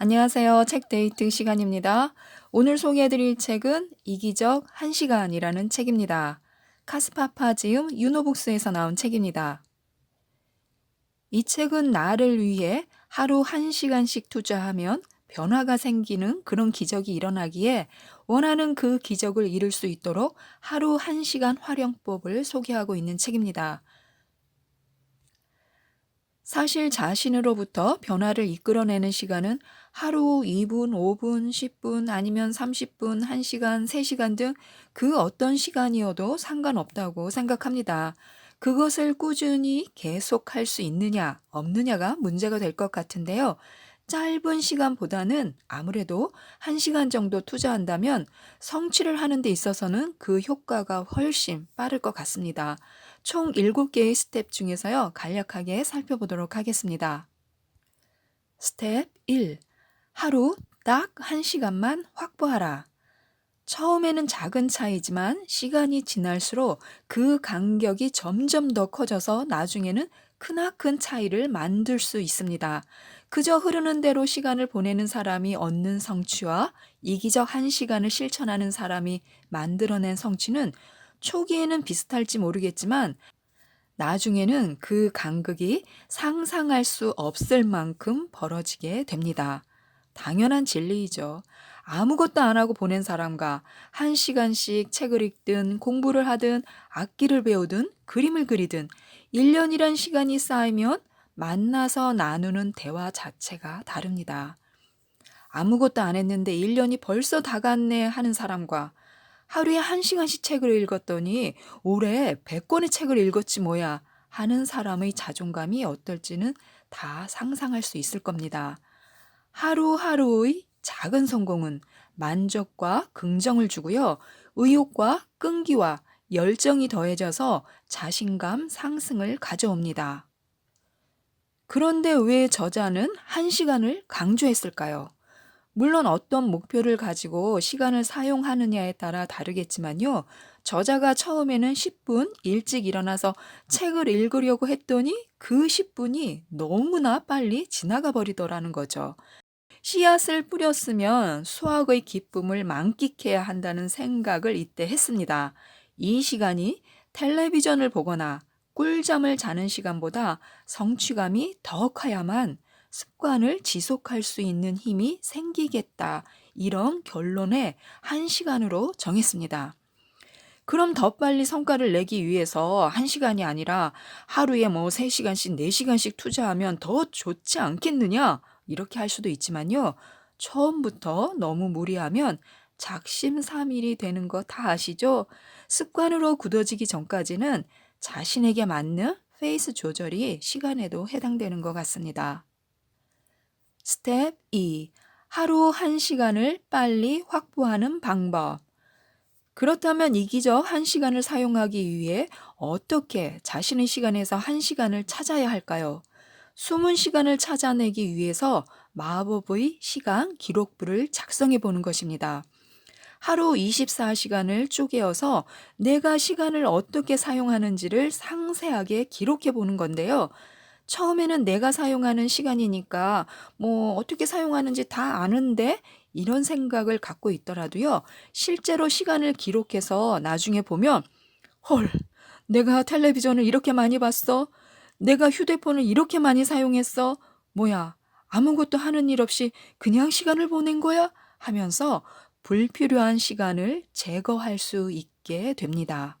안녕하세요. 책 데이트 시간입니다. 오늘 소개해드릴 책은 이기적 1시간이라는 책입니다. 카스파파 지음 유노북스에서 나온 책입니다. 이 책은 나를 위해 하루 1시간씩 투자하면 변화가 생기는 그런 기적이 일어나기에 원하는 그 기적을 이룰 수 있도록 하루 1시간 활용법을 소개하고 있는 책입니다. 사실 자신으로부터 변화를 이끌어내는 시간은 하루 2분, 5분, 10분, 아니면 30분, 1시간, 3시간 등 그 어떤 시간이어도 상관없다고 생각합니다. 그것을 꾸준히 계속할 수 있느냐, 없느냐가 문제가 될 것 같은데요. 짧은 시간보다는 아무래도 1시간 정도 투자한다면 성취를 하는 데 있어서는 그 효과가 훨씬 빠를 것 같습니다. 총 7개의 스텝 중에서요, 간략하게 살펴보도록 하겠습니다. 스텝 1. 하루 딱 1시간만 확보하라. 처음에는 작은 차이지만 시간이 지날수록 그 간격이 점점 더 커져서 나중에는 크나큰 차이를 만들 수 있습니다. 그저 흐르는 대로 시간을 보내는 사람이 얻는 성취와 이기적 1시간을 실천하는 사람이 만들어낸 성취는 초기에는 비슷할지 모르겠지만 나중에는 그 간극이 상상할 수 없을 만큼 벌어지게 됩니다. 당연한 진리이죠. 아무것도 안 하고 보낸 사람과 1시간씩 책을 읽든 공부를 하든 악기를 배우든 그림을 그리든 1년이란 시간이 쌓이면 만나서 나누는 대화 자체가 다릅니다. 아무것도 안 했는데 1년이 벌써 다 갔네 하는 사람과 하루에 1시간씩 책을 읽었더니 올해 100권의 책을 읽었지 뭐야 하는 사람의 자존감이 어떨지는 다 상상할 수 있을 겁니다. 하루하루의 작은 성공은 만족과 긍정을 주고요. 의욕과 끈기와 열정이 더해져서 자신감 상승을 가져옵니다. 그런데 왜 저자는 1시간을 강조했을까요? 물론 어떤 목표를 가지고 시간을 사용하느냐에 따라 다르겠지만요. 저자가 처음에는 10분 일찍 일어나서 책을 읽으려고 했더니 그 10분이 너무나 빨리 지나가 버리더라는 거죠. 씨앗을 뿌렸으면 수확의 기쁨을 만끽해야 한다는 생각을 이때 했습니다. 이 시간이 텔레비전을 보거나 꿀잠을 자는 시간보다 성취감이 더 커야만 습관을 지속할 수 있는 힘이 생기겠다. 이런 결론에 1시간으로 정했습니다. 그럼 더 빨리 성과를 내기 위해서 1시간이 아니라 하루에 3시간씩, 4시간씩 투자하면 더 좋지 않겠느냐? 이렇게 할 수도 있지만요. 처음부터 너무 무리하면 작심삼일이 되는 거 다 아시죠? 습관으로 굳어지기 전까지는 자신에게 맞는 페이스 조절이 시간에도 해당되는 것 같습니다. 스텝 2. 하루 1시간을 빨리 확보하는 방법. 그렇다면 이기적 1시간을 사용하기 위해 어떻게 자신의 시간에서 1시간을 찾아야 할까요? 숨은 시간을 찾아내기 위해서 마법의 시간 기록부를 작성해 보는 것입니다. 하루 24시간을 쪼개어서 내가 시간을 어떻게 사용하는지를 상세하게 기록해 보는 건데요. 처음에는 내가 사용하는 시간이니까 어떻게 사용하는지 다 아는데 이런 생각을 갖고 있더라도요. 실제로 시간을 기록해서 나중에 보면 헐, 내가 텔레비전을 이렇게 많이 봤어? 내가 휴대폰을 이렇게 많이 사용했어? 뭐야, 아무것도 하는 일 없이 그냥 시간을 보낸 거야? 하면서 불필요한 시간을 제거할 수 있게 됩니다.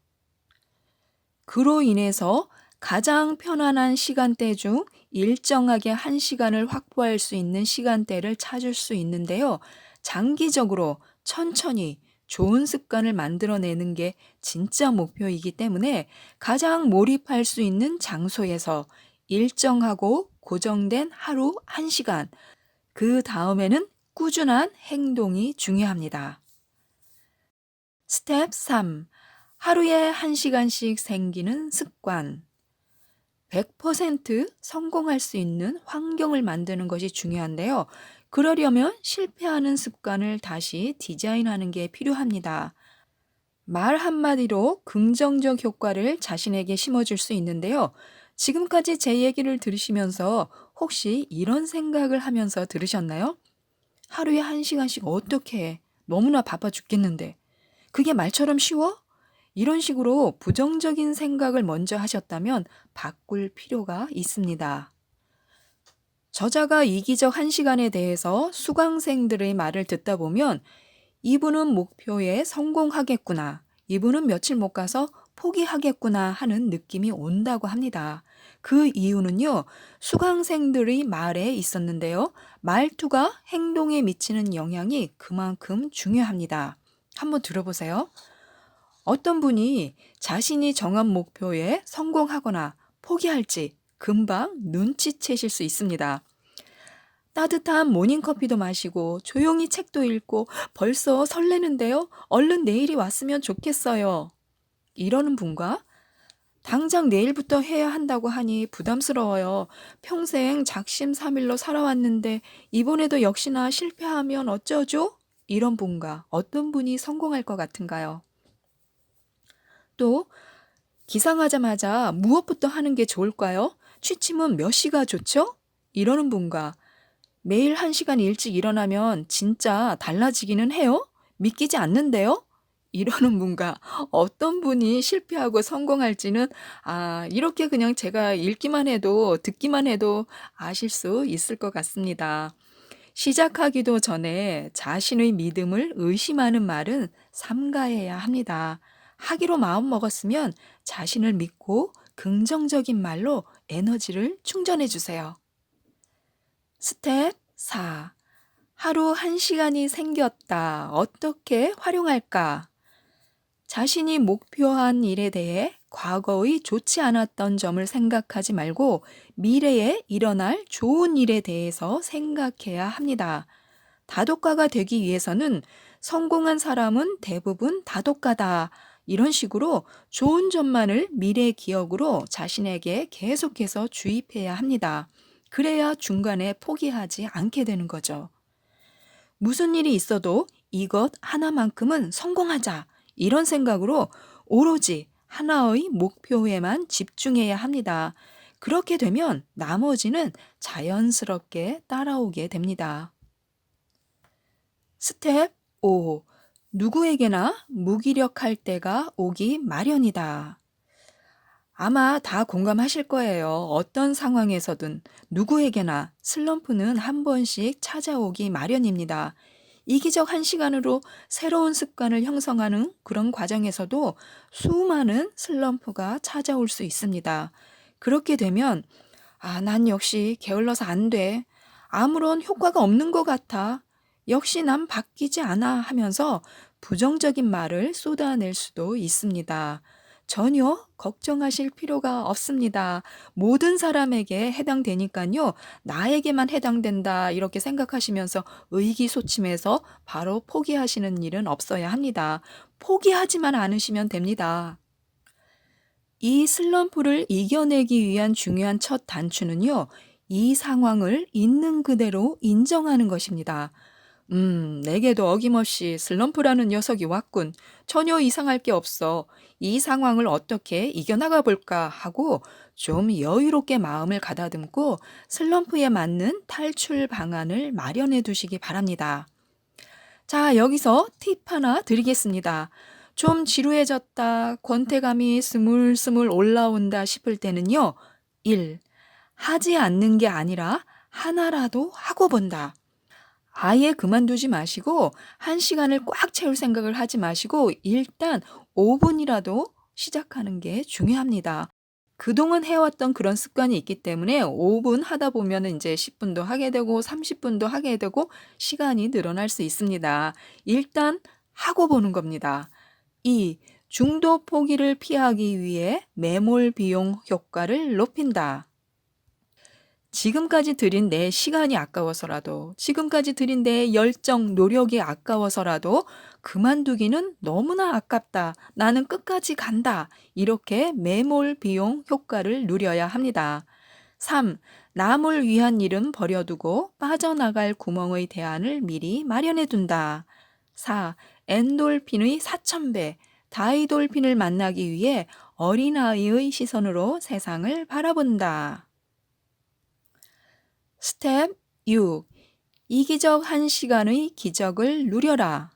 그로 인해서 가장 편안한 시간대 중 일정하게 1시간을 확보할 수 있는 시간대를 찾을 수 있는데요. 장기적으로 천천히 좋은 습관을 만들어내는 게 진짜 목표이기 때문에 가장 몰입할 수 있는 장소에서 일정하고 고정된 하루 1시간, 그 다음에는 꾸준한 행동이 중요합니다. 스텝 3. 하루에 1시간씩 생기는 습관. 100% 성공할 수 있는 환경을 만드는 것이 중요한데요. 그러려면 실패하는 습관을 다시 디자인하는 게 필요합니다. 말 한마디로 긍정적 효과를 자신에게 심어줄 수 있는데요. 지금까지 제 얘기를 들으시면서 혹시 이런 생각을 하면서 들으셨나요? 하루에 1시간씩 어떻게 해? 너무나 바빠 죽겠는데. 그게 말처럼 쉬워? 이런 식으로 부정적인 생각을 먼저 하셨다면 바꿀 필요가 있습니다. 저자가 이기적 1시간에 대해서 수강생들의 말을 듣다 보면 이분은 목표에 성공하겠구나, 이분은 며칠 못 가서 포기하겠구나 하는 느낌이 온다고 합니다. 그 이유는요, 수강생들의 말에 있었는데요. 말투가 행동에 미치는 영향이 그만큼 중요합니다. 한번 들어보세요. 어떤 분이 자신이 정한 목표에 성공하거나 포기할지 금방 눈치채실 수 있습니다. 따뜻한 모닝커피도 마시고 조용히 책도 읽고 벌써 설레는데요. 얼른 내일이 왔으면 좋겠어요. 이러는 분과 당장 내일부터 해야 한다고 하니 부담스러워요. 평생 작심삼일로 살아왔는데 이번에도 역시나 실패하면 어쩌죠? 이런 분과 어떤 분이 성공할 것 같은가요? 또 기상하자마자 무엇부터 하는 게 좋을까요? 취침은 몇 시가 좋죠? 이러는 분과 매일 1시간 일찍 일어나면 진짜 달라지기는 해요? 믿기지 않는데요? 이러는 분과 어떤 분이 실패하고 성공할지는 이렇게 그냥 제가 읽기만 해도 듣기만 해도 아실 수 있을 것 같습니다. 시작하기도 전에 자신의 믿음을 의심하는 말은 삼가해야 합니다. 하기로 마음먹었으면 자신을 믿고 긍정적인 말로 에너지를 충전해 주세요. 스텝 4. 하루 1시간이 생겼다. 어떻게 활용할까? 자신이 목표한 일에 대해 과거의 좋지 않았던 점을 생각하지 말고 미래에 일어날 좋은 일에 대해서 생각해야 합니다. 다독가가 되기 위해서는 성공한 사람은 대부분 다독가다. 이런 식으로 좋은 점만을 미래 기억으로 자신에게 계속해서 주입해야 합니다. 그래야 중간에 포기하지 않게 되는 거죠. 무슨 일이 있어도 이것 하나만큼은 성공하자. 이런 생각으로 오로지 하나의 목표에만 집중해야 합니다. 그렇게 되면 나머지는 자연스럽게 따라오게 됩니다. 스텝 5. 누구에게나 무기력할 때가 오기 마련이다. 아마 다 공감하실 거예요. 어떤 상황에서든 누구에게나 슬럼프는 한 번씩 찾아오기 마련입니다. 이기적 1시간으로 새로운 습관을 형성하는 그런 과정에서도 수많은 슬럼프가 찾아올 수 있습니다. 그렇게 되면 난 역시 게을러서 안 돼. 아무런 효과가 없는 것 같아. 역시 난 바뀌지 않아 하면서 부정적인 말을 쏟아낼 수도 있습니다. 전혀 걱정하실 필요가 없습니다. 모든 사람에게 해당되니까요. 나에게만 해당된다 이렇게 생각하시면서 의기소침해서 바로 포기하시는 일은 없어야 합니다. 포기하지만 않으시면 됩니다. 이 슬럼프를 이겨내기 위한 중요한 첫 단추는요. 이 상황을 있는 그대로 인정하는 것입니다. 내게도 어김없이 슬럼프라는 녀석이 왔군. 전혀 이상할 게 없어. 이 상황을 어떻게 이겨나가 볼까 하고 좀 여유롭게 마음을 가다듬고 슬럼프에 맞는 탈출 방안을 마련해 두시기 바랍니다. 자, 여기서 팁 하나 드리겠습니다. 좀 지루해졌다, 권태감이 스물스물 올라온다 싶을 때는요. 1. 하지 않는 게 아니라 하나라도 하고 본다. 아예 그만두지 마시고 1시간을 꽉 채울 생각을 하지 마시고 일단 5분이라도 시작하는 게 중요합니다. 그동안 해왔던 그런 습관이 있기 때문에 5분 하다 보면 이제 10분도 하게 되고 30분도 하게 되고 시간이 늘어날 수 있습니다. 일단 하고 보는 겁니다. 2. 중도 포기를 피하기 위해 매몰 비용 효과를 높인다. 지금까지 들인 내 시간이 아까워서라도, 지금까지 들인 내 열정, 노력이 아까워서라도 그만두기는 너무나 아깝다. 나는 끝까지 간다. 이렇게 매몰 비용 효과를 누려야 합니다. 3. 남을 위한 일은 버려두고 빠져나갈 구멍의 대안을 미리 마련해 둔다. 4. 엔돌핀의 4,000배, 다이돌핀을 만나기 위해 어린아이의 시선으로 세상을 바라본다. 스텝 6. 이기적 한 시간의 기적을 누려라.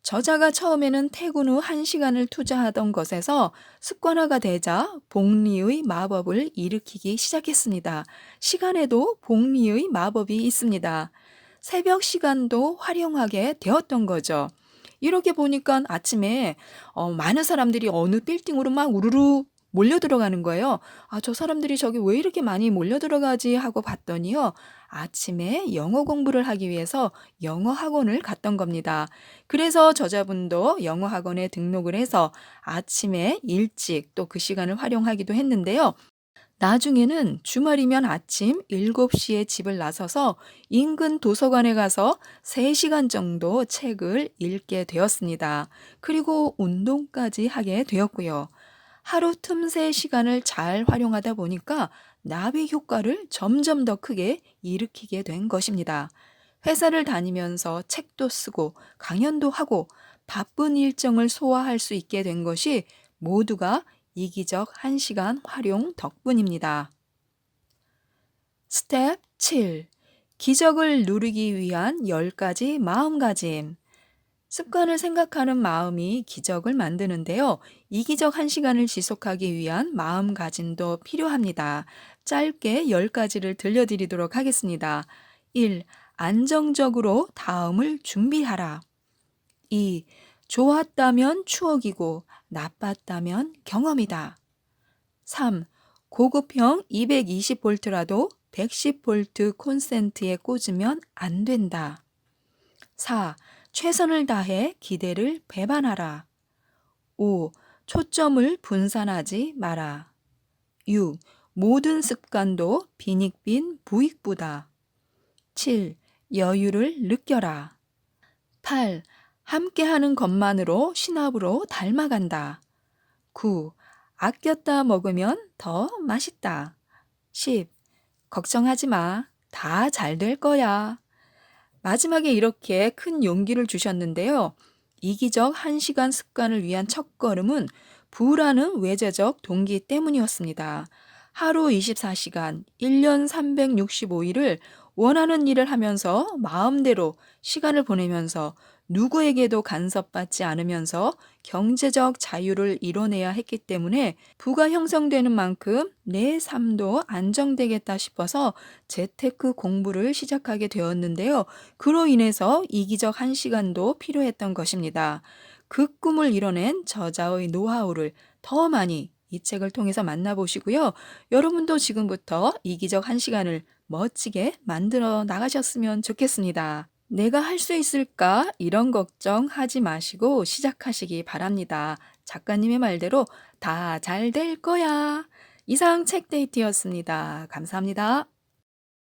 저자가 처음에는 퇴근 후 1시간을 투자하던 것에서 습관화가 되자 복리의 마법을 일으키기 시작했습니다. 시간에도 복리의 마법이 있습니다. 새벽 시간도 활용하게 되었던 거죠. 이렇게 보니까 아침에 많은 사람들이 어느 빌딩으로 막 우르르 몰려 들어가는 거예요. 아, 저 사람들이 저기 왜 이렇게 많이 몰려 들어가지 하고 봤더니요. 아침에 영어 공부를 하기 위해서 영어 학원을 갔던 겁니다. 그래서 저자분도 영어 학원에 등록을 해서 아침에 일찍 또 그 시간을 활용하기도 했는데요. 나중에는 주말이면 아침 7시에 집을 나서서 인근 도서관에 가서 3시간 정도 책을 읽게 되었습니다. 그리고 운동까지 하게 되었고요. 하루 틈새 시간을 잘 활용하다 보니까 나비 효과를 점점 더 크게 일으키게 된 것입니다. 회사를 다니면서 책도 쓰고 강연도 하고 바쁜 일정을 소화할 수 있게 된 것이 모두가 이기적 1시간 활용 덕분입니다. 스텝 7. 기적을 누리기 위한 10가지 마음가짐. 습관을 생각하는 마음이 기적을 만드는데요. 이기적 1시간을 지속하기 위한 마음가짐도 필요합니다. 짧게 10가지를 들려드리도록 하겠습니다. 1. 안정적으로 다음을 준비하라. 2. 좋았다면 추억이고 나빴다면 경험이다. 3. 고급형 220V라도 110V 콘센트에 꽂으면 안 된다. 4. 최선을 다해 기대를 배반하라. 5. 초점을 분산하지 마라. 6. 모든 습관도 빈익빈 부익부다. 7. 여유를 느껴라. 8. 함께하는 것만으로 신압으로 닮아간다. 9. 아꼈다 먹으면 더 맛있다. 10. 걱정하지 마. 다 잘 될 거야. 마지막에 이렇게 큰 용기를 주셨는데요. 이기적 1시간 습관을 위한 첫걸음은 부라는 외재적 동기 때문이었습니다. 하루 24시간, 1년 365일을 원하는 일을 하면서 마음대로 시간을 보내면서 누구에게도 간섭받지 않으면서 경제적 자유를 이뤄내야 했기 때문에 부가 형성되는 만큼 내 삶도 안정되겠다 싶어서 재테크 공부를 시작하게 되었는데요. 그로 인해서 이기적 1시간도 필요했던 것입니다. 그 꿈을 이뤄낸 저자의 노하우를 더 많이 이 책을 통해서 만나보시고요. 여러분도 지금부터 이기적 1시간을 멋지게 만들어 나가셨으면 좋겠습니다. 내가 할 수 있을까? 이런 걱정하지 마시고 시작하시기 바랍니다. 작가님의 말대로 다 잘 될 거야. 이상 책데이트였습니다. 감사합니다.